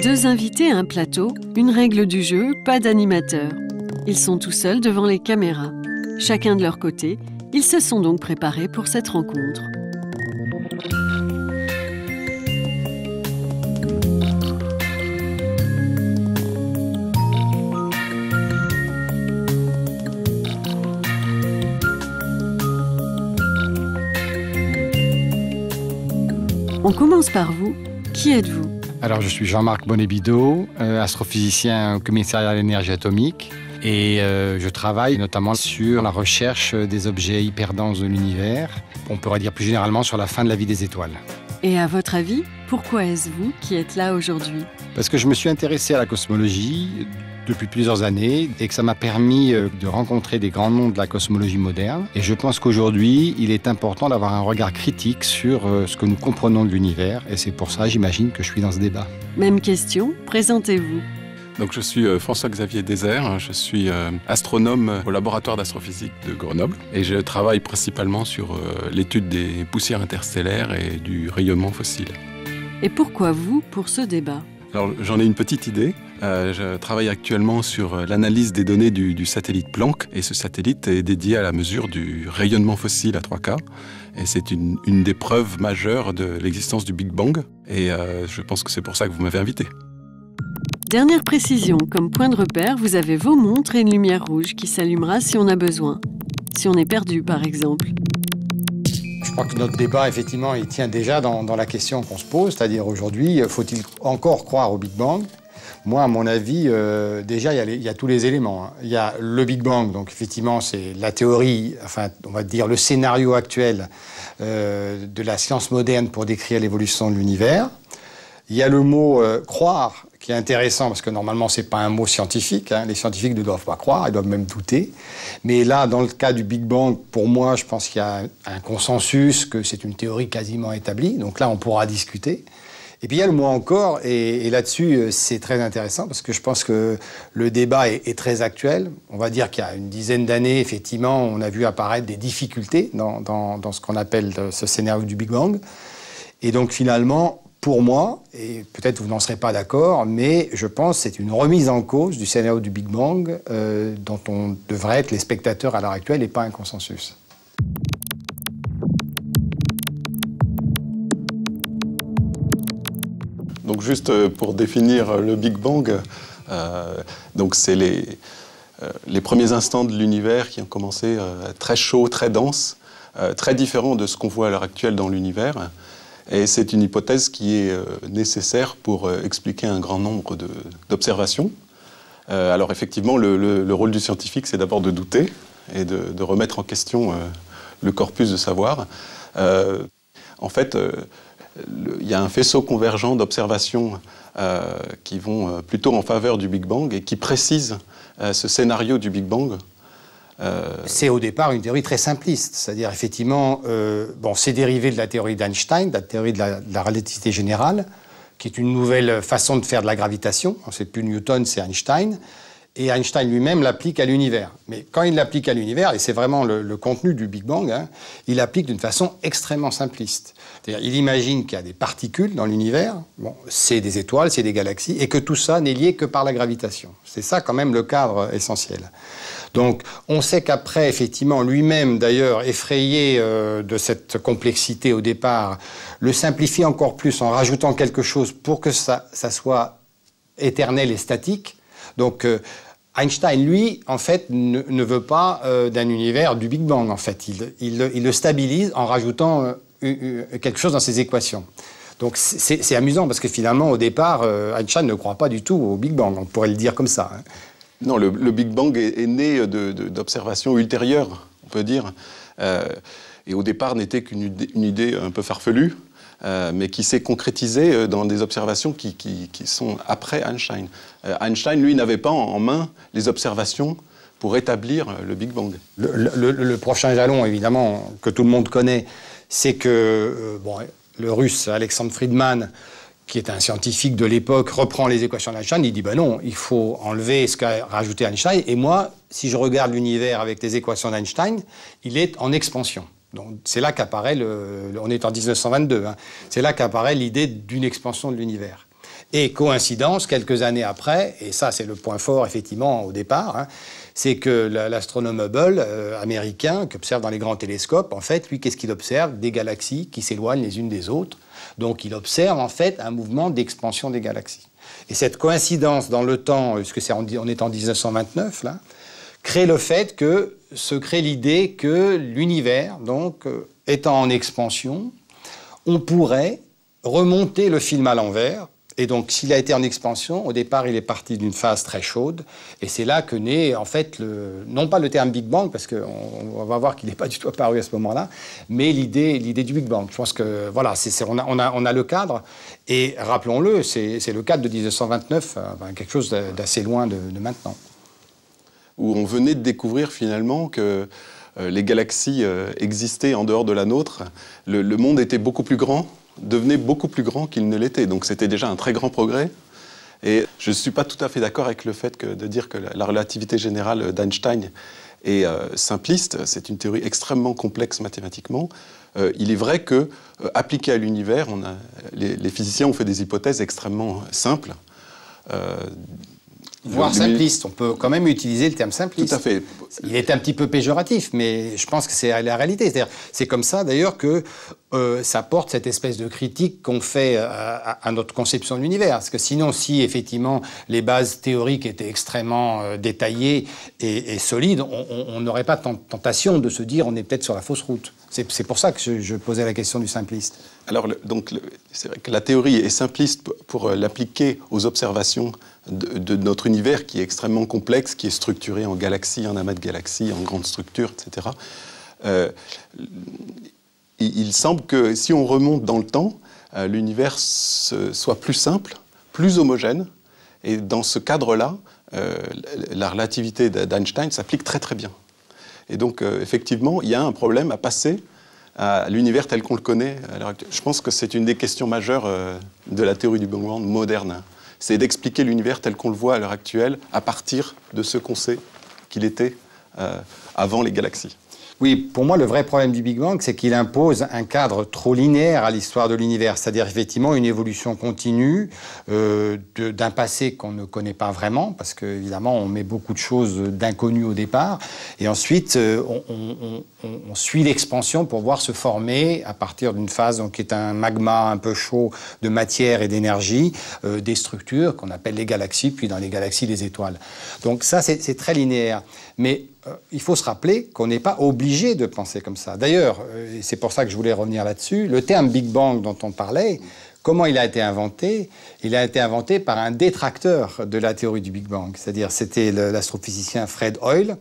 2 invités à un plateau, une règle du jeu, pas d'animateur. Ils sont tout seuls devant les caméras. Chacun de leur côté, ils se sont donc préparés pour cette rencontre. On commence par vous. Qui êtes-vous? Alors, je suis Jean-Marc Bonnet-Bidot, astrophysicien au commissariat à l'énergie atomique. Et je travaille notamment sur la recherche des objets hyperdenses de l'univers. On pourrait dire plus généralement sur la fin de la vie des étoiles. Et à votre avis, pourquoi est-ce vous qui êtes là aujourd'hui? Parce que je me suis intéressé à la cosmologie depuis plusieurs années et que ça m'a permis de rencontrer des grands noms de la cosmologie moderne. Et je pense qu'aujourd'hui, il est important d'avoir un regard critique sur ce que nous comprenons de l'univers. Et c'est pour ça, j'imagine, que je suis dans ce débat. Même question, présentez-vous. Donc, je suis François-Xavier Désert, je suis astronome au laboratoire d'astrophysique de Grenoble et je travaille principalement sur l'étude des poussières interstellaires et du rayonnement fossile. Et pourquoi vous pour ce débat? Alors, j'en ai une petite idée. Je travaille actuellement sur l'analyse des données du satellite Planck et ce satellite est dédié à la mesure du rayonnement fossile à 3K et c'est une des preuves majeures de l'existence du Big Bang et je pense que c'est pour ça que vous m'avez invité. Dernière précision, comme point de repère, vous avez vos montres et une lumière rouge qui s'allumera si on a besoin. Si on est perdu, par exemple. Je crois que notre débat, effectivement, il tient déjà dans la question qu'on se pose, c'est-à-dire aujourd'hui, faut-il encore croire au Big Bang? Moi, à mon avis, déjà, il y a tous les éléments. Il y a le Big Bang, donc effectivement, c'est la théorie, enfin, on va dire le scénario actuel de la science moderne pour décrire l'évolution de l'univers. Il y a le mot croire, qui est intéressant parce que normalement, ce n'est pas un mot scientifique. Hein. Les scientifiques ne doivent pas croire, ils doivent même douter. Mais là, dans le cas du Big Bang, pour moi, je pense qu'il y a un consensus, que c'est une théorie quasiment établie. Donc là, on pourra discuter. Et puis il y a le mot encore, et là-dessus, c'est très intéressant parce que je pense que le débat est très actuel. On va dire qu'il y a une dizaine d'années, effectivement, on a vu apparaître des difficultés dans ce qu'on appelle ce scénario du Big Bang. Et donc finalement, pour moi, et peut-être vous n'en serez pas d'accord, mais je pense que c'est une remise en cause du scénario du Big Bang dont on devrait être les spectateurs à l'heure actuelle et pas un consensus. Donc juste pour définir le Big Bang, donc c'est les premiers instants de l'univers qui ont commencé très chaud, très dense, très différent de ce qu'on voit à l'heure actuelle dans l'univers. Et c'est une hypothèse qui est nécessaire pour expliquer un grand nombre d'observations. Alors effectivement, le rôle du scientifique, c'est d'abord de douter et de remettre en question le corpus de savoir. En fait, il y a un faisceau convergent d'observations qui vont plutôt en faveur du Big Bang et qui précisent ce scénario du Big Bang. C'est au départ une théorie très simpliste, c'est-à-dire effectivement, c'est dérivé de la théorie d'Einstein, de la théorie de la relativité générale, qui est une nouvelle façon de faire de la gravitation. C'est plus Newton, c'est Einstein. Et Einstein lui-même l'applique à l'univers. Mais quand il l'applique à l'univers, et c'est vraiment le contenu du Big Bang, hein, il l'applique d'une façon extrêmement simpliste. C'est-à-dire, il imagine qu'il y a des particules dans l'univers, c'est des étoiles, c'est des galaxies, et que tout ça n'est lié que par la gravitation. C'est ça quand même le cadre essentiel. Donc, on sait qu'après, effectivement, lui-même, d'ailleurs, effrayé de cette complexité au départ, le simplifie encore plus en rajoutant quelque chose pour que ça soit éternel et statique. Donc, Einstein, lui, en fait, ne veut pas d'un univers du Big Bang, en fait. Il le stabilise en rajoutant quelque chose dans ses équations. Donc, c'est amusant parce que finalement, au départ, Einstein ne croit pas du tout au Big Bang. On pourrait le dire comme ça. Hein. Non, le Big Bang est né d'observations ultérieures, on peut dire. Et au départ, n'était qu'une idée un peu farfelue, mais qui s'est concrétisée dans des observations qui sont après Einstein. Einstein, lui, n'avait pas en main les observations pour établir le Big Bang. Le prochain jalon, évidemment, que tout le monde connaît, c'est que le russe Alexandre Friedman, qui est un scientifique de l'époque, reprend les équations d'Einstein, il dit non, il faut enlever ce qu'a rajouté Einstein, et moi, si je regarde l'univers avec les équations d'Einstein, il est en expansion. Donc c'est là qu'apparaît, on est en 1922, hein, c'est là qu'apparaît l'idée d'une expansion de l'univers. Et coïncidence, quelques années après, et ça c'est le point fort effectivement au départ, hein, c'est que l'astronome Hubble américain, qui observe dans les grands télescopes, en fait, lui, qu'est-ce qu'il observe? Des galaxies qui s'éloignent les unes des autres. Donc il observe en fait un mouvement d'expansion des galaxies. Et cette coïncidence dans le temps, puisque on est en 1929 là, crée le fait que se crée l'idée que l'univers, donc étant en expansion, on pourrait remonter le film à l'envers. Et donc, s'il a été en expansion, au départ, il est parti d'une phase très chaude. Et c'est là que naît, en fait, non pas le terme Big Bang, parce qu'on va voir qu'il n'est pas du tout apparu à ce moment-là, mais l'idée du Big Bang. Je pense que, voilà, on a le cadre. Et rappelons-le, c'est le cadre de 1929, quelque chose d'assez loin de maintenant. Où on venait de découvrir, finalement, que les galaxies existaient en dehors de la nôtre. Le monde était beaucoup plus grand, devenait beaucoup plus grand qu'il ne l'était. Donc c'était déjà un très grand progrès. Et je ne suis pas tout à fait d'accord avec le fait de dire que la relativité générale d'Einstein est simpliste. C'est une théorie extrêmement complexe mathématiquement. Il est vrai que, appliquée à l'univers, les physiciens ont fait des hypothèses extrêmement simples. Voire simpliste. On peut quand même utiliser le terme simpliste. Tout à fait. Il est un petit peu péjoratif, mais je pense que c'est la réalité. C'est comme ça, d'ailleurs, que ça porte cette espèce de critique qu'on fait à notre conception de l'univers. Parce que sinon, si effectivement les bases théoriques étaient extrêmement détaillées et solides, on n'aurait pas tentation de se dire on est peut-être sur la fausse route. C'est pour ça que je posais la question du simpliste. Alors, c'est vrai que la théorie est simpliste pour l'appliquer aux observations de notre univers qui est extrêmement complexe, qui est structuré en galaxies, en amas de galaxies, en grandes structures, etc. Il semble que si on remonte dans le temps, l'univers soit plus simple, plus homogène. Et dans ce cadre-là, la relativité d'Einstein s'applique très très bien. Et donc, effectivement, il y a un problème à passer à l'univers tel qu'on le connaît à l'heure actuelle. Je pense que c'est une des questions majeures de la théorie du Big Bang moderne. C'est d'expliquer l'univers tel qu'on le voit à l'heure actuelle à partir de ce qu'on sait qu'il était avant les galaxies. Oui, pour moi, le vrai problème du Big Bang, c'est qu'il impose un cadre trop linéaire à l'histoire de l'univers, c'est-à-dire effectivement une évolution continue d'un passé qu'on ne connaît pas vraiment, parce qu'évidemment, on met beaucoup de choses d'inconnues au départ, et ensuite, on suit l'expansion pour voir se former, à partir d'une phase qui est un magma un peu chaud de matière et d'énergie, des structures qu'on appelle les galaxies, puis dans les galaxies, les étoiles. Donc ça, c'est très linéaire. Mais il faut se rappeler qu'on n'est pas obligé de penser comme ça. D'ailleurs, c'est pour ça que je voulais revenir là-dessus, le terme Big Bang dont on parlait, comment il a été inventé? Il a été inventé par un détracteur de la théorie du Big Bang. C'est-à-dire, c'était l'astrophysicien Fred Hoyle.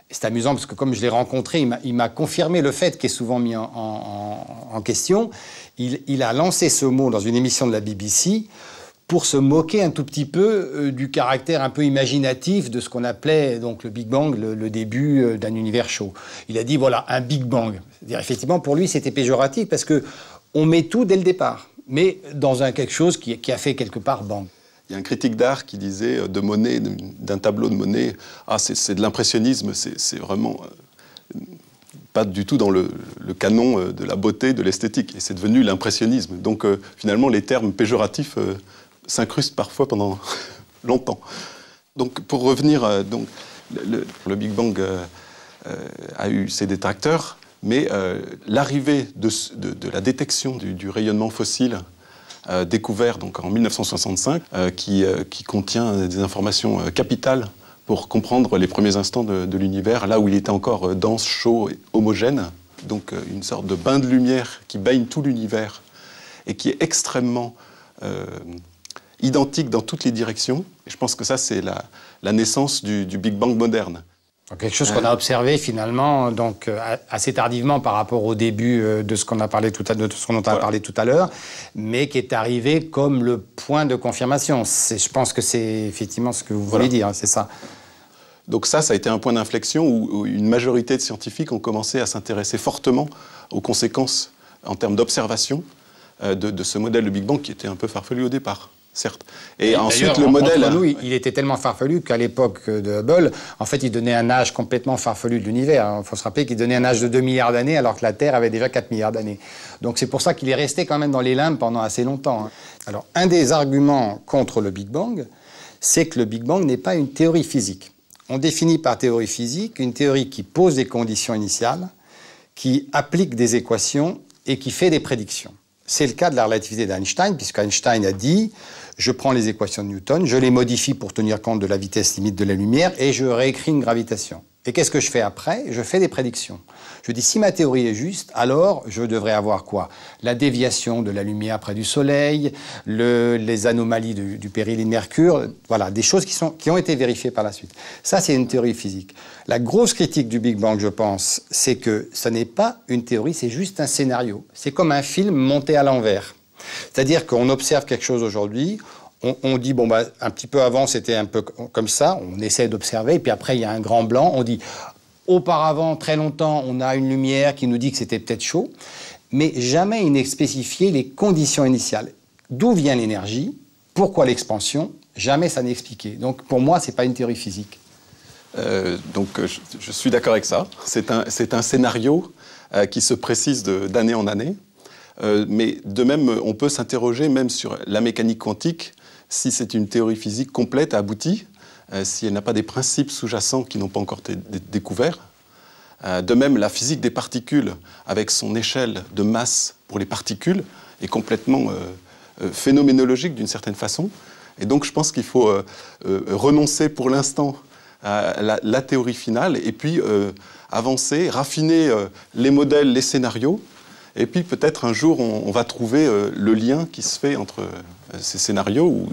C'est amusant parce que comme je l'ai rencontré, il m'a confirmé le fait qui est souvent mis en question. Il a lancé ce mot dans une émission de la BBC pour se moquer un tout petit peu du caractère un peu imaginatif de ce qu'on appelait donc le Big Bang, le début d'un univers chaud. Il a dit, voilà, un Big Bang. C'est-à-dire, effectivement, pour lui, c'était péjoratif parce qu'on met tout dès le départ, mais dans quelque chose qui a fait quelque part bang. Il y a un critique d'art qui disait de Monet, d'un tableau de Monet, « Ah, c'est de l'impressionnisme, c'est vraiment pas du tout dans le canon de la beauté, de l'esthétique. » Et c'est devenu l'impressionnisme. Donc, finalement, les termes péjoratifs s'incrustent parfois pendant longtemps. Donc, pour revenir, le Big Bang a eu ses détracteurs, mais l'arrivée de la détection du rayonnement fossile découvert donc, en 1965, qui contient des informations capitales pour comprendre les premiers instants de l'univers, là où il était encore dense, chaud et homogène. Donc une sorte de bain de lumière qui baigne tout l'univers et qui est extrêmement identique dans toutes les directions. Et je pense que ça, c'est la naissance du Big Bang moderne. Quelque chose qu'on a observé finalement donc, assez tardivement par rapport au début de ce qu'on a parlé tout à l'heure, mais qui est arrivé comme le point de confirmation. Je pense que c'est effectivement ce que vous voulez dire, c'est ça. Donc ça a été un point d'inflexion où une majorité de scientifiques ont commencé à s'intéresser fortement aux conséquences en termes d'observation de ce modèle de Big Bang qui était un peu farfelu au départ. certes. Et ensuite, le modèle... modèle... Nous, il était tellement farfelu qu'à l'époque de Hubble, en fait, il donnait un âge complètement farfelu de l'univers. Il faut se rappeler qu'il donnait un âge de 2 milliards d'années, alors que la Terre avait déjà 4 milliards d'années. Donc c'est pour ça qu'il est resté quand même dans les limbes pendant assez longtemps. Alors, un des arguments contre le Big Bang, c'est que le Big Bang n'est pas une théorie physique. On définit par théorie physique une théorie qui pose des conditions initiales, qui applique des équations et qui fait des prédictions. C'est le cas de la relativité d'Einstein, puisqu'Einstein a dit « je prends les équations de Newton, je les modifie pour tenir compte de la vitesse limite de la lumière et je réécris une gravitation ». Et qu'est-ce que je fais après? Je fais des prédictions. Je dis, si ma théorie est juste, alors je devrais avoir quoi? La déviation de la lumière près du Soleil, les anomalies du périhélie de Mercure, voilà, des choses qui ont été vérifiées par la suite. Ça, c'est une théorie physique. La grosse critique du Big Bang, je pense, c'est que ce n'est pas une théorie, c'est juste un scénario. C'est comme un film monté à l'envers. C'est-à-dire qu'on observe quelque chose aujourd'hui, on dit, bon, bah, un petit peu avant, c'était un peu comme ça, on essaie d'observer, et puis après, il y a un grand blanc, on dit, auparavant, très longtemps, on a une lumière qui nous dit que c'était peut-être chaud, mais jamais il n'est spécifié les conditions initiales. D'où vient l'énergie? Pourquoi l'expansion? Jamais ça n'est expliqué. Donc, pour moi, ce n'est pas une théorie physique. Je suis d'accord avec ça. C'est un scénario qui se précise d'année en année. Mais de même, on peut s'interroger même sur la mécanique quantique, si c'est une théorie physique complète, aboutie, si elle n'a pas des principes sous-jacents qui n'ont pas encore été découverts. De même, la physique des particules, avec son échelle de masse pour les particules, est complètement phénoménologique d'une certaine façon. Et donc, je pense qu'il faut renoncer pour l'instant à la théorie finale et puis avancer, raffiner les modèles, les scénarios. Et puis peut-être un jour, on va trouver le lien qui se fait entre ces scénarios ou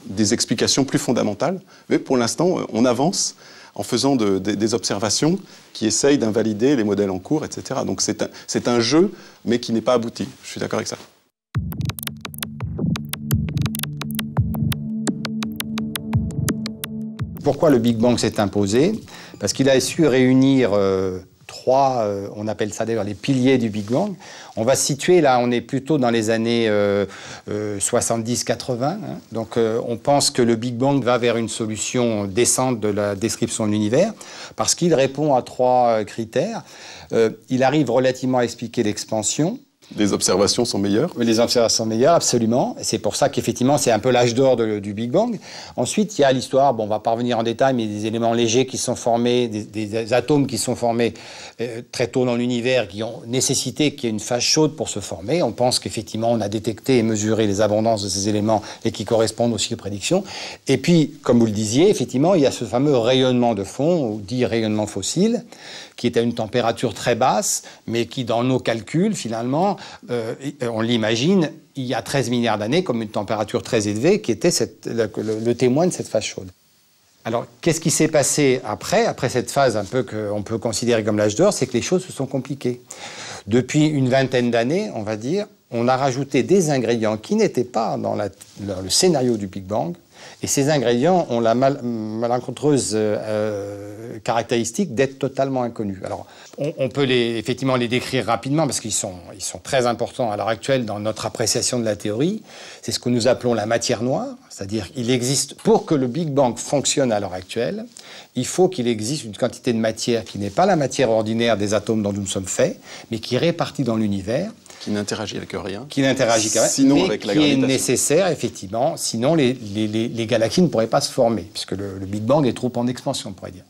des explications plus fondamentales. Mais pour l'instant, on avance en faisant des observations qui essayent d'invalider les modèles en cours, etc. Donc c'est un jeu, mais qui n'est pas abouti. Je suis d'accord avec ça. Pourquoi le Big Bang s'est imposé? Parce qu'il a su réunir trois, on appelle ça d'ailleurs les piliers du Big Bang. On va se situer là, on est plutôt dans les années 70-80. Hein. Donc on pense que le Big Bang va vers une solution décente de la description de l'univers, parce qu'il répond à trois critères. Il arrive relativement à expliquer l'expansion. Les observations sont meilleures? Les observations sont meilleures, absolument. C'est pour ça qu'effectivement, c'est un peu l'âge d'or du Big Bang. Ensuite, il y a l'histoire, bon, on ne va pas revenir en détail, mais des éléments légers qui sont formés, des atomes qui sont formés très tôt dans l'univers, qui ont nécessité qu'il y ait une phase chaude pour se former. On pense qu'effectivement, on a détecté et mesuré les abondances de ces éléments et qui correspondent aussi aux prédictions. Et puis, comme vous le disiez, effectivement, il y a ce fameux rayonnement de fond, ou dit rayonnement fossile, qui est à une température très basse, mais qui, dans nos calculs, finalement, on l'imagine, il y a 13 milliards d'années, comme une température très élevée, qui était le témoin de cette phase chaude. Alors, qu'est-ce qui s'est passé après cette phase un peu qu'on peut considérer comme l'âge d'or? C'est que les choses se sont compliquées. Depuis une vingtaine d'années, on va dire, on a rajouté des ingrédients qui n'étaient pas dans le scénario du Big Bang. Et ces ingrédients ont la malencontreuse caractéristique d'être totalement inconnus. Alors, on peut effectivement les décrire rapidement parce qu'ils sont très importants à l'heure actuelle dans notre appréciation de la théorie. C'est ce que nous appelons la matière noire, c'est-à-dire qu'il existe, pour que le Big Bang fonctionne à l'heure actuelle, il faut qu'il existe une quantité de matière qui n'est pas la matière ordinaire des atomes dont nous sommes faits, mais qui est répartie dans l'univers. Qui n'interagit avec rien. Qui n'interagit qu'avec rien. Sinon, avec la gravitation. Qui est nécessaire, effectivement. Sinon, les galaxies ne pourraient pas se former, puisque le Big Bang est trop en expansion, on pourrait dire.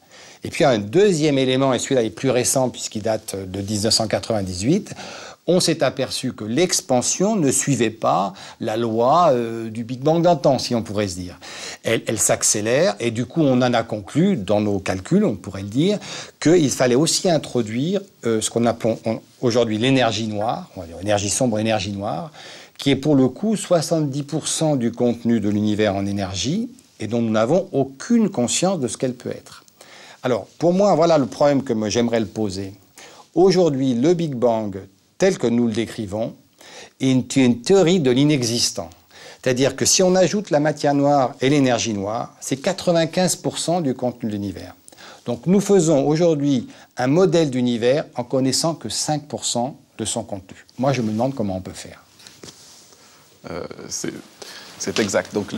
Et puis, un deuxième élément, et celui-là est plus récent, puisqu'il date de 1998, on s'est aperçu que l'expansion ne suivait pas la loi du Big Bang d'antan, si on pourrait se dire. Elle s'accélère, et du coup, on en a conclu, dans nos calculs, on pourrait le dire, qu'il fallait aussi introduire ce qu'on appelle aujourd'hui l'énergie noire, on va dire énergie sombre, énergie noire, qui est pour le coup 70% du contenu de l'univers en énergie, et dont nous n'avons aucune conscience de ce qu'elle peut être. Alors, pour moi, voilà le problème que j'aimerais le poser. Aujourd'hui, le Big Bang, tel que nous le décrivons, est une théorie de l'inexistant. C'est-à-dire que si on ajoute la matière noire et l'énergie noire, c'est 95% du contenu de l'univers. Donc nous faisons aujourd'hui un modèle d'univers en connaissant que 5% de son contenu. Moi, je me demande comment on peut faire. c'est exact. Donc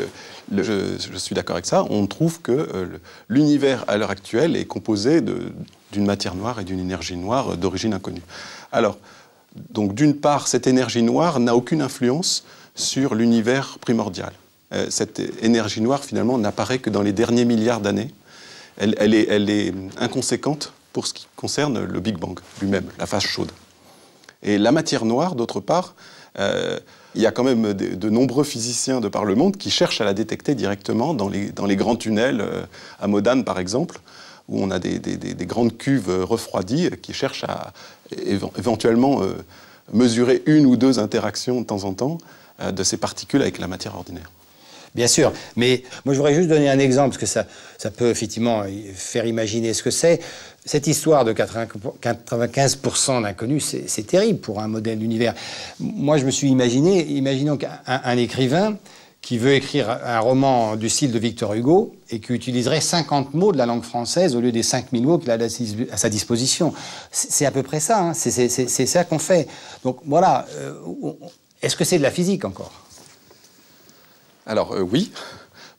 je suis d'accord avec ça. On trouve que l'univers à l'heure actuelle est composé d'une matière noire et d'une énergie noire d'origine inconnue. Alors, donc d'une part, cette énergie noire n'a aucune influence sur l'univers primordial. Cette énergie noire, finalement, n'apparaît que dans les derniers milliards d'années. Elle est inconséquente pour ce qui concerne le Big Bang lui-même, la phase chaude. Et la matière noire, d'autre part, il y a quand même de nombreux physiciens de par le monde qui cherchent à la détecter directement dans les grands tunnels, à Modane par exemple, où on a des grandes cuves refroidies qui cherchent à éventuellement mesurer une ou deux interactions de temps en temps de ces particules avec la matière ordinaire. Bien sûr, mais moi je voudrais juste donner un exemple, parce que ça peut effectivement faire imaginer ce que c'est. Cette histoire de 95% d'inconnus, c'est terrible pour un modèle d'univers. Moi je me suis imaginons qu'un écrivain qui veut écrire un roman du style de Victor Hugo et qui utiliserait 50 mots de la langue française au lieu des 5000 mots qu'il a à sa disposition. C'est à peu près ça, hein. C'est ça qu'on fait. Donc voilà, est-ce que c'est de la physique encore ? Alors oui,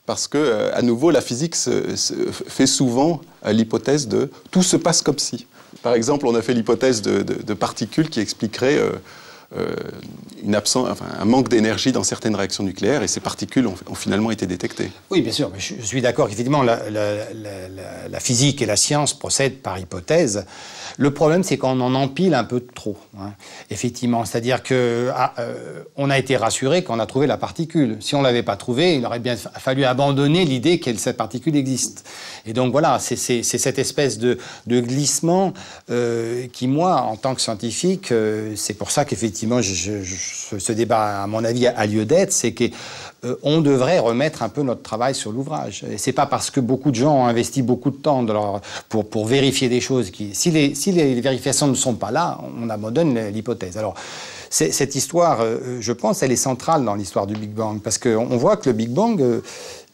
parce que à nouveau la physique fait souvent l'hypothèse de tout se passe comme si. Par exemple, on a fait l'hypothèse de particules qui expliqueraient un manque d'énergie dans certaines réactions nucléaires, et ces particules ont finalement été détectées. Oui, bien sûr, mais je suis d'accord qu'effectivement la physique et la science procèdent par hypothèse. Le problème, c'est qu'on en empile un peu trop, hein. Effectivement, c'est-à-dire qu'on a été rassuré quand on a trouvé la particule. Si on ne l'avait pas trouvée, il aurait bien fallu abandonner l'idée que cette particule existe. Et donc voilà, c'est cette espèce de glissement qui, moi, en tant que scientifique, c'est pour ça qu'effectivement, ce débat, à mon avis, a lieu d'être, c'est qu'on devrait remettre un peu notre travail sur l'ouvrage. Et c'est pas parce que beaucoup de gens ont investi beaucoup de temps pour vérifier des choses si les vérifications ne sont pas là, on abandonne l'hypothèse. Alors, cette histoire, je pense, elle est centrale dans l'histoire du Big Bang, parce qu'on voit que le Big Bang,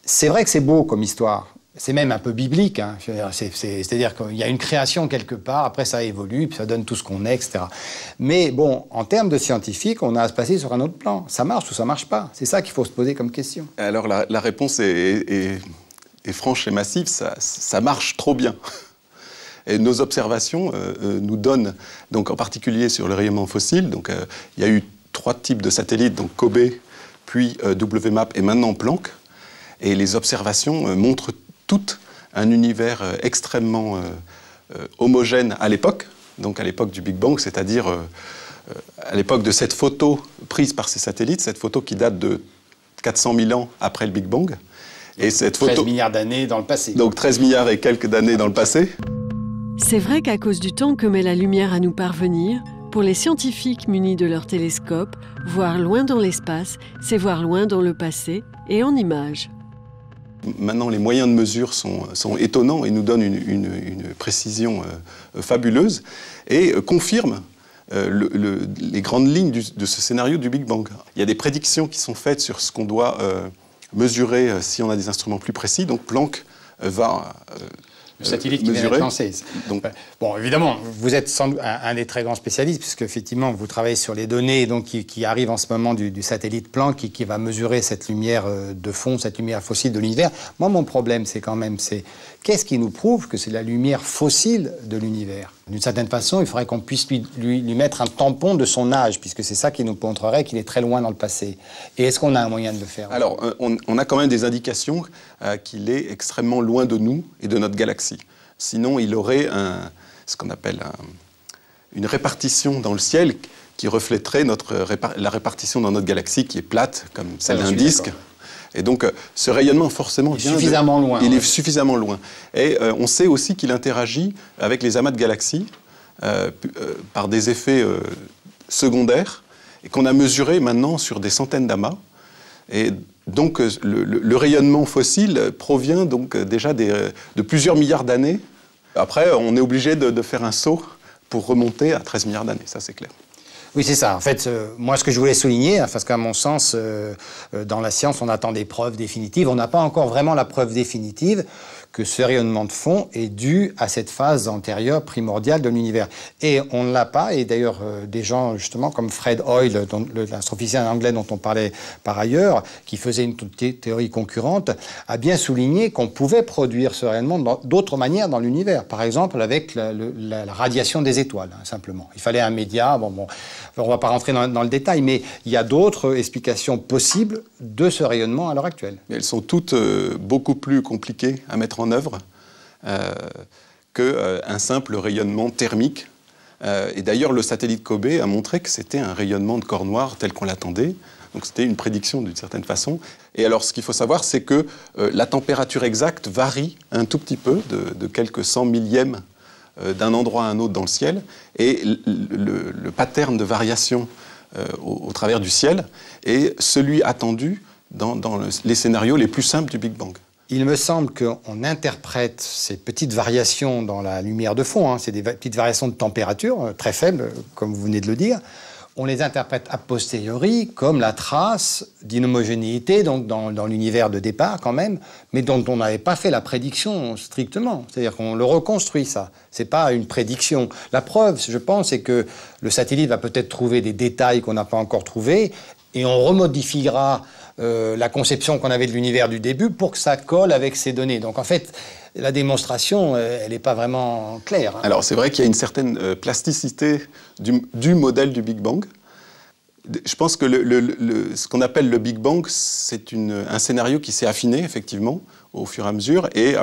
c'est vrai que c'est beau comme histoire. C'est même un peu biblique, hein. C'est-à-dire qu'il y a une création quelque part, après ça évolue, puis ça donne tout ce qu'on est, etc. Mais bon, en termes de scientifique, on a à se passer sur un autre plan. Ça marche ou ça marche pas? C'est ça qu'il faut se poser comme question. Alors la réponse est franche et massive, ça marche trop bien. Et nos observations nous donnent, donc en particulier sur le rayonnement fossile, donc il y a eu 3 types de satellites, donc COBE, puis WMAP et maintenant Planck, et les observations montrent toutes un univers extrêmement homogène à l'époque, donc à l'époque du Big Bang, c'est-à-dire à l'époque de cette photo prise par ces satellites, cette photo qui date de 400 000 ans après le Big Bang. Et cette 13 milliards d'années dans le passé. Donc 13 milliards et quelques d'années dans le passé. C'est vrai qu'à cause du temps que met la lumière à nous parvenir, pour les scientifiques munis de leur télescope, voir loin dans l'espace, c'est voir loin dans le passé et en images. Maintenant, les moyens de mesure sont étonnants et nous donnent une précision fabuleuse et confirment les grandes lignes de ce scénario du Big Bang. Il y a des prédictions qui sont faites sur ce qu'on doit mesurer si on a des instruments plus précis. Donc Planck va le satellite qui vient d'être lancé. Donc, bon, évidemment, vous êtes sans doute un des très grands spécialistes, puisque effectivement, vous travaillez sur les données donc, qui arrivent en ce moment du satellite Planck, qui va mesurer cette lumière de fond, cette lumière fossile de l'univers. Moi, mon problème, c'est quand même, qu'est-ce qui nous prouve que c'est la lumière fossile de l'univers? D'une certaine façon, il faudrait qu'on puisse lui mettre un tampon de son âge, puisque c'est ça qui nous montrerait qu'il est très loin dans le passé. Et est-ce qu'on a un moyen de le faire? Alors, on a quand même des indications qu'il est extrêmement loin de nous et de notre galaxie. Sinon, il aurait ce qu'on appelle une répartition dans le ciel qui reflèterait la répartition dans notre galaxie qui est plate, comme celle d'un disque. Et donc, ce rayonnement, forcément, il est suffisamment loin. Il est suffisamment loin. Et on sait aussi qu'il interagit avec les amas de galaxies par des effets secondaires et qu'on a mesurés maintenant sur des centaines d'amas. Et donc, le rayonnement fossile provient donc déjà de plusieurs milliards d'années. Après, on est obligé de faire un saut pour remonter à 13 milliards d'années, ça c'est clair. Oui, c'est ça. En fait, moi, ce que je voulais souligner, parce qu'à mon sens, dans la science, on attend des preuves définitives. On n'a pas encore vraiment la preuve définitive que ce rayonnement de fond est dû à cette phase antérieure primordiale de l'univers. Et on ne l'a pas, et d'ailleurs des gens justement comme Fred Hoyle, l'astrophysicien anglais dont on parlait par ailleurs, qui faisait une théorie concurrente, a bien souligné qu'on pouvait produire ce rayonnement d'autres manières dans l'univers. Par exemple avec la radiation des étoiles, hein, simplement. Il fallait un média, on ne va pas rentrer dans le détail, mais il y a d'autres explications possibles de ce rayonnement à l'heure actuelle. Mais elles sont toutes beaucoup plus compliquées à mettre en œuvre qu'un simple rayonnement thermique. Et d'ailleurs, le satellite Kobe a montré que c'était un rayonnement de corps noir tel qu'on l'attendait. Donc c'était une prédiction d'une certaine façon. Et alors, ce qu'il faut savoir, c'est que la température exacte varie un tout petit peu, de quelques 100 millièmes d'un endroit à un autre dans le ciel. Et le pattern de variation au travers du ciel est celui attendu dans les scénarios les plus simples du Big Bang. Il me semble qu'on interprète ces petites variations dans la lumière de fond, hein, c'est des petites variations de température très faibles, comme vous venez de le dire. On les interprète a posteriori comme la trace d'inhomogénéité donc dans l'univers de départ quand même, mais dont on n'avait pas fait la prédiction strictement. C'est-à-dire qu'on le reconstruit, ça. C'est pas une prédiction. La preuve, je pense, c'est que le satellite va peut-être trouver des détails qu'on n'a pas encore trouvés et on remodifiera la conception qu'on avait de l'univers du début pour que ça colle avec ces données. Donc en fait, la démonstration, elle n'est pas vraiment claire. Hein. Alors c'est vrai qu'il y a une certaine plasticité du modèle du Big Bang. Je pense que ce qu'on appelle le Big Bang, c'est un scénario qui s'est affiné effectivement au fur et à mesure. Et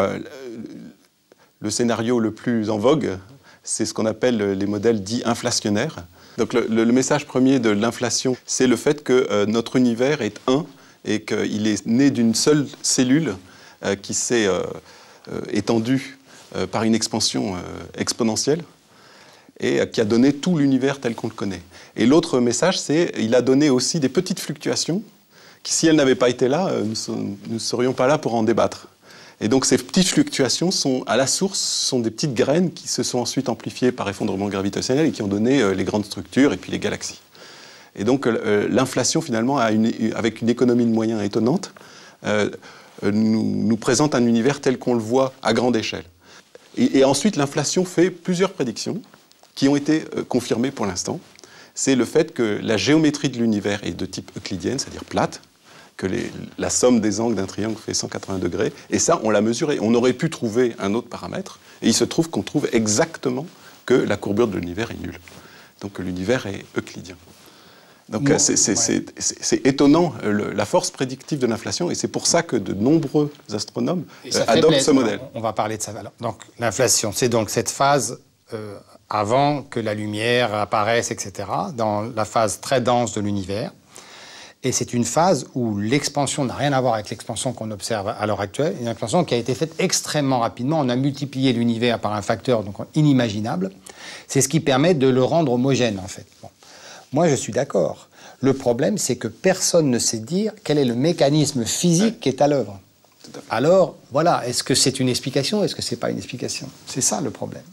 le scénario le plus en vogue, c'est ce qu'on appelle les modèles dits inflationnaires. Donc le message premier de l'inflation, c'est le fait que notre univers est un et qu'il est né d'une seule cellule qui s'est étendue par une expansion exponentielle et qui a donné tout l'univers tel qu'on le connaît. Et l'autre message, c'est qu'il a donné aussi des petites fluctuations qui, si elles n'avaient pas été là, nous ne serions pas là pour en débattre. Et donc ces petites fluctuations sont, à la source, sont des petites graines qui se sont ensuite amplifiées par effondrement gravitationnel et qui ont donné les grandes structures et puis les galaxies. Et donc l'inflation, finalement, avec une économie de moyens étonnante, nous présente un univers tel qu'on le voit à grande échelle. Et ensuite, l'inflation fait plusieurs prédictions qui ont été confirmées pour l'instant. C'est le fait que la géométrie de l'univers est de type euclidienne, c'est-à-dire plate, que la somme des angles d'un triangle fait 180 degrés, et ça, on l'a mesuré. On aurait pu trouver un autre paramètre, et il se trouve qu'on trouve exactement que la courbure de l'univers est nulle. Donc l'univers est euclidien. Donc c'est étonnant, la force prédictive de l'inflation, et c'est pour ça que de nombreux astronomes adoptent ce modèle. On va parler de ça. Donc l'inflation, c'est donc cette phase avant que la lumière apparaisse, etc., dans la phase très dense de l'univers. Et c'est une phase où l'expansion n'a rien à voir avec l'expansion qu'on observe à l'heure actuelle, une expansion qui a été faite extrêmement rapidement. On a multiplié l'univers par un facteur donc inimaginable. C'est ce qui permet de le rendre homogène, en fait. Bon. Moi, je suis d'accord. Le problème, c'est que personne ne sait dire quel est le mécanisme physique qui est à l'œuvre. Alors, voilà, est-ce que c'est une explication, est-ce que c'est pas une explication? C'est ça le problème.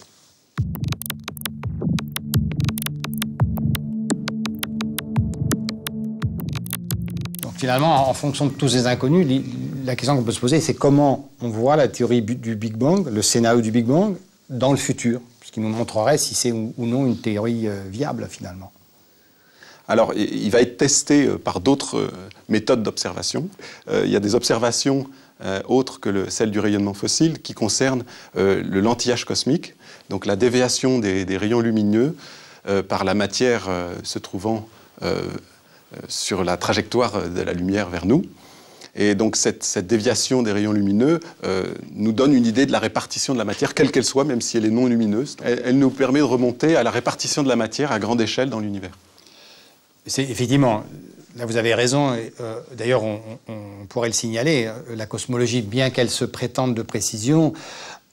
Finalement, en fonction de tous ces inconnus, la question qu'on peut se poser, c'est comment on voit la théorie du Big Bang, le scénario du Big Bang, dans le futur, ce qui nous montrerait si c'est ou non une théorie viable, finalement. Alors, il va être testé par d'autres méthodes d'observation. Il y a des observations autres que celles du rayonnement fossile qui concernent le lentillage cosmique, donc la déviation des rayons lumineux par la matière se trouvant sur la trajectoire de la lumière vers nous. Et donc cette déviation des rayons lumineux nous donne une idée de la répartition de la matière, quelle qu'elle soit, même si elle est non lumineuse. Elle nous permet de remonter à la répartition de la matière à grande échelle dans l'univers. Effectivement, là vous avez raison. D'ailleurs, on pourrait le signaler, la cosmologie, bien qu'elle se prétende de précision,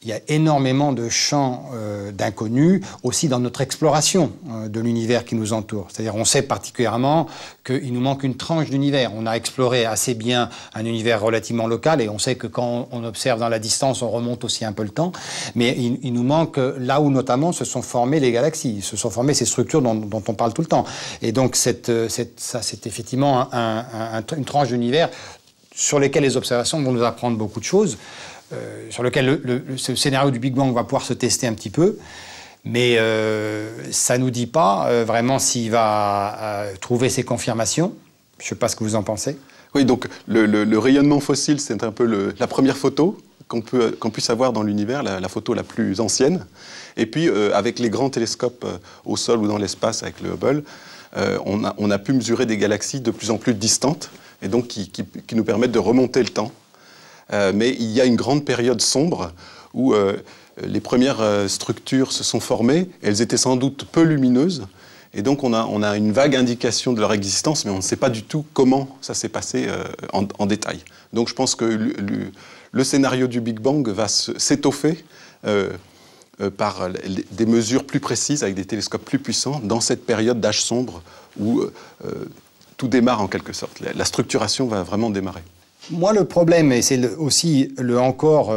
il y a énormément de champs d'inconnus aussi dans notre exploration de l'univers qui nous entoure. C'est-à-dire on sait particulièrement qu'il nous manque une tranche d'univers. On a exploré assez bien un univers relativement local et on sait que quand on observe dans la distance, on remonte aussi un peu le temps. Mais il nous manque là où notamment se sont formées les galaxies, se sont formées ces structures dont on parle tout le temps. Et donc ça c'est effectivement une tranche d'univers sur lesquelles les observations vont nous apprendre beaucoup de choses. sur lequel ce scénario du Big Bang va pouvoir se tester un petit peu. Mais ça ne nous dit pas vraiment s'il va trouver ses confirmations. Je ne sais pas ce que vous en pensez. Oui, donc le rayonnement fossile, c'est un peu la première photo qu'on puisse avoir dans l'univers, la photo la plus ancienne. Et puis, avec les grands télescopes au sol ou dans l'espace, avec le Hubble, on a pu mesurer des galaxies de plus en plus distantes, et donc qui nous permettent de remonter le temps. Mais il y a une grande période sombre où les premières structures se sont formées. Elles étaient sans doute peu lumineuses. Et donc, on a une vague indication de leur existence, mais on ne sait pas du tout comment ça s'est passé en détail. Donc, je pense que le scénario du Big Bang va s'étoffer par des mesures plus précises, avec des télescopes plus puissants, dans cette période d'âge sombre où tout démarre en quelque sorte. La structuration va vraiment démarrer. Moi, le problème, et c'est aussi le encore,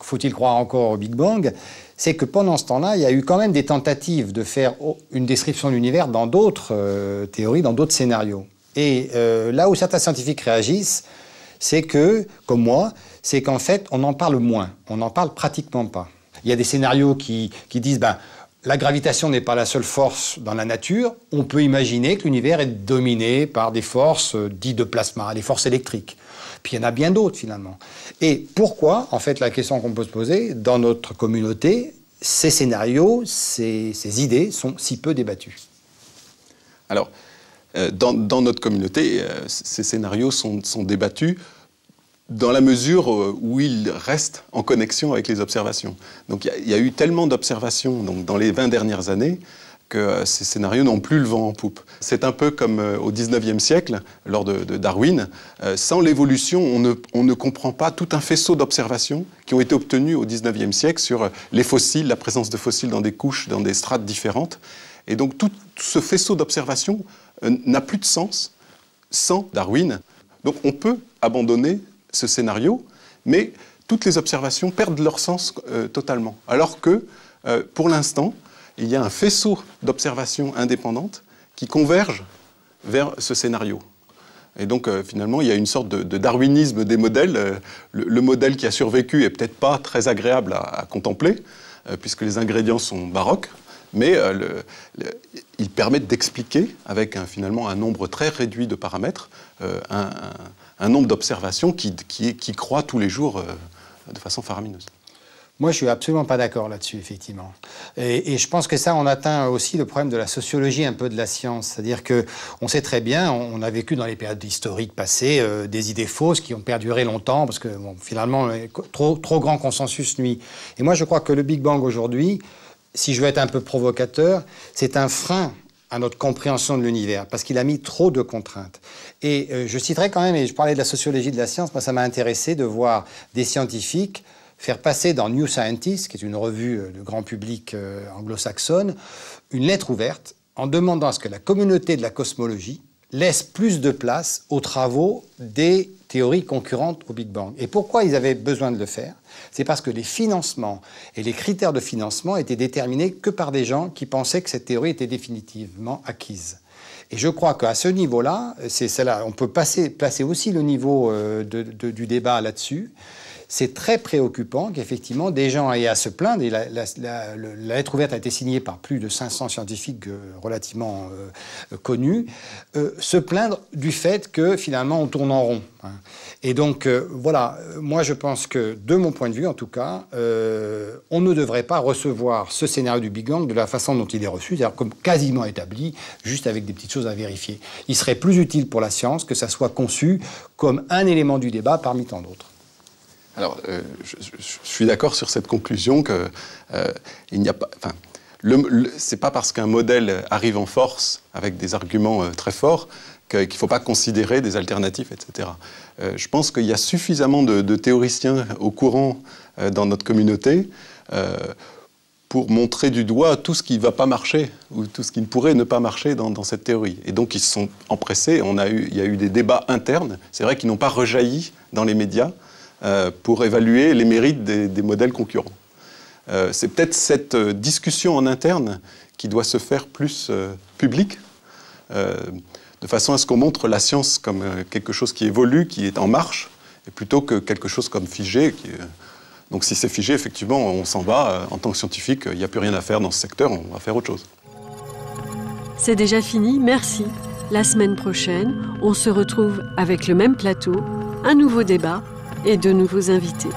faut-il croire encore au Big Bang, c'est que pendant ce temps-là, il y a eu quand même des tentatives de faire une description de l'univers dans d'autres théories, dans d'autres scénarios. Et là où certains scientifiques réagissent, c'est que, comme moi, c'est qu'en fait, on en parle moins, on n'en parle pratiquement pas. Il y a des scénarios qui disent, la gravitation n'est pas la seule force dans la nature, on peut imaginer que l'univers est dominé par des forces dites de plasma, des forces électriques. Puis il y en a bien d'autres, finalement. Et pourquoi, en fait, la question qu'on peut se poser, dans notre communauté, ces scénarios, ces idées sont si peu débattus? Alors, dans notre communauté, ces scénarios sont débattus dans la mesure où ils restent en connexion avec les observations. Donc il y a eu tellement d'observations dans les 20 dernières années que ces scénarios n'ont plus le vent en poupe. C'est un peu comme au XIXe siècle, lors de Darwin. Sans l'évolution, on ne comprend pas tout un faisceau d'observations qui ont été obtenues au XIXe siècle sur les fossiles, la présence de fossiles dans des couches, dans des strates différentes. Et donc tout ce faisceau d'observations n'a plus de sens sans Darwin. Donc on peut abandonner ce scénario, mais toutes les observations perdent leur sens totalement. Alors que, pour l'instant, il y a un faisceau d'observations indépendantes qui convergent vers ce scénario. Et donc, finalement, il y a une sorte de darwinisme des modèles. Le modèle qui a survécu est peut-être pas très agréable à contempler, puisque les ingrédients sont baroques, mais ils permettent d'expliquer, avec finalement un nombre très réduit de paramètres, un nombre d'observations qui croît tous les jours de façon faramineuse. Moi, je suis absolument pas d'accord là-dessus, effectivement. Et je pense que ça, on atteint aussi le problème de la sociologie un peu de la science. C'est-à-dire qu'on sait très bien, on a vécu dans les périodes historiques passées des idées fausses qui ont perduré longtemps parce que, finalement, trop grand consensus nuit. Et moi, je crois que le Big Bang aujourd'hui, si je veux être un peu provocateur, c'est un frein à notre compréhension de l'univers, parce qu'il a mis trop de contraintes. Et je citerai quand même, et je parlais de la sociologie de la science, moi ça m'a intéressé de voir des scientifiques faire passer dans New Scientist, qui est une revue de grand public anglo-saxonne, une lettre ouverte en demandant à ce que la communauté de la cosmologie laisse plus de place aux travaux des théories concurrentes au Big Bang. Et pourquoi ils avaient besoin de le faire? C'est parce que les financements et les critères de financement étaient déterminés que par des gens qui pensaient que cette théorie était définitivement acquise. Et je crois qu'à ce niveau-là, on peut placer aussi le niveau du débat là-dessus. C'est très préoccupant qu'effectivement des gens aient à se plaindre, et la lettre ouverte a été signée par plus de 500 scientifiques relativement connus, se plaindre du fait que finalement on tourne en rond. Et donc voilà, moi je pense que de mon point de vue en tout cas, on ne devrait pas recevoir ce scénario du Big Bang de la façon dont il est reçu, c'est-à-dire comme quasiment établi, juste avec des petites choses à vérifier. Il serait plus utile pour la science que ça soit conçu comme un élément du débat parmi tant d'autres. Alors, je suis d'accord sur cette conclusion que il n'y a pas. Enfin, c'est pas parce qu'un modèle arrive en force avec des arguments très forts qu'il ne faut pas considérer des alternatives, etc. Je pense qu'il y a suffisamment de théoriciens au courant dans notre communauté pour montrer du doigt tout ce qui ne va pas marcher ou tout ce qui ne pourrait ne pas marcher dans cette théorie. Et donc, ils se sont empressés. Il y a eu des débats internes, c'est vrai, qui n'ont pas rejailli dans les médias, pour évaluer les mérites des modèles concurrents. C'est peut-être cette discussion en interne qui doit se faire plus publique, de façon à ce qu'on montre la science comme quelque chose qui évolue, qui est en marche, et plutôt que quelque chose comme figé. Donc si c'est figé, effectivement, on s'en va. En tant que scientifique, il n'y a plus rien à faire dans ce secteur, on va faire autre chose. C'est déjà fini, merci. La semaine prochaine, on se retrouve avec le même plateau, un nouveau débat et de nouveaux invités.